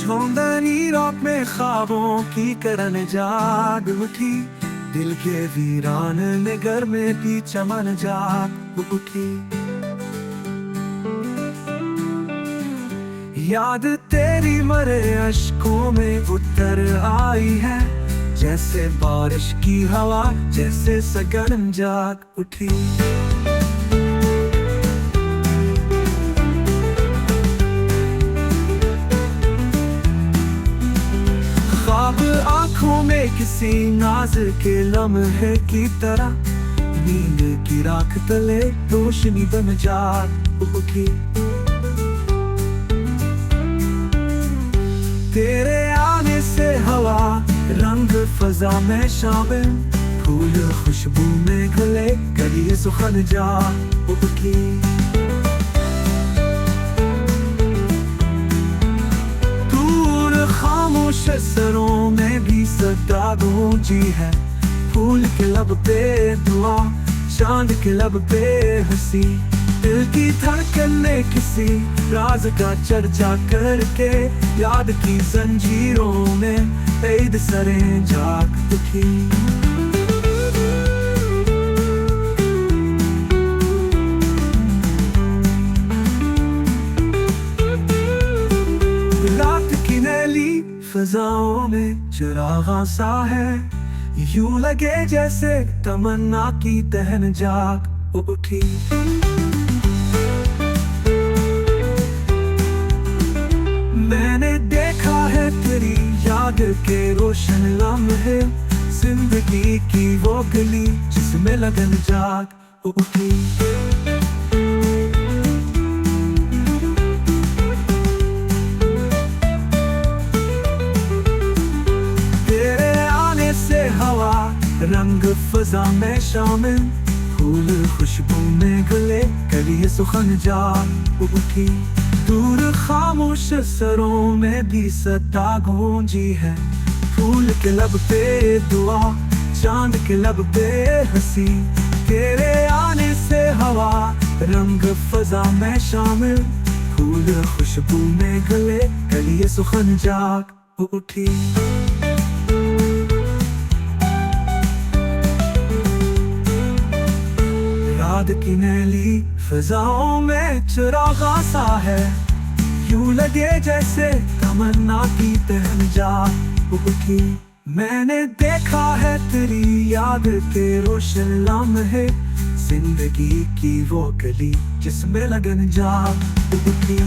झोंदनी रात में ख्वाबों की करन जाग उठी, दिल के वीरान नगर में भी चमन जाग उठी। याद तेरी मरे अश्कों में उतर आई है, जैसे बारिश की हवा, जैसे सगन जाग उठी। ख्वाब आंखों में किसी नाज के लम्हे की तरह, नींद की राख तले रोशनी बन जाग उठी। तेरे आने से हवा रंग फजा में शामिल, फूल खुशबू में गले करिए सुखन जाग उठी। खामोश सरों में भी सदा गूंजी है, फूल के लब पे दुआ, चांद के लब पे हंसी। दिल की धड़कन ने किसी राज का चर्चा करके, याद की जंजीरों में ऐद सरें जाग उठी। फजाओं में चिरागा सा है, यूं लगे जैसे तमन्ना की तहन जाग उठी। मैंने देखा है तेरी याद के रोशन लम्हे, जिंदगी की वो गली जिसमें लगन जाग उठी। रंग फजा में शामिल, फूल खुशबू में गले करिए सुखन जाग उठी। दूर खामोश सरों में भी सदा गूंजी है, फूल के लब पे दुआ, चांद के लब पे हंसी। तेरे आने से हवा रंग फजा में शामिल, फूल खुशबू में गले करिए सुखन जाग उठी। याद की नैली फिजाओं में चिरागा सा है, यूं लगे जैसे तमन्ना की तहन जाग उठी। मैंने देखा है तेरी याद के रोशन लम्हे, जिंदगी की वो गली जिसमें लगन जाग उठी।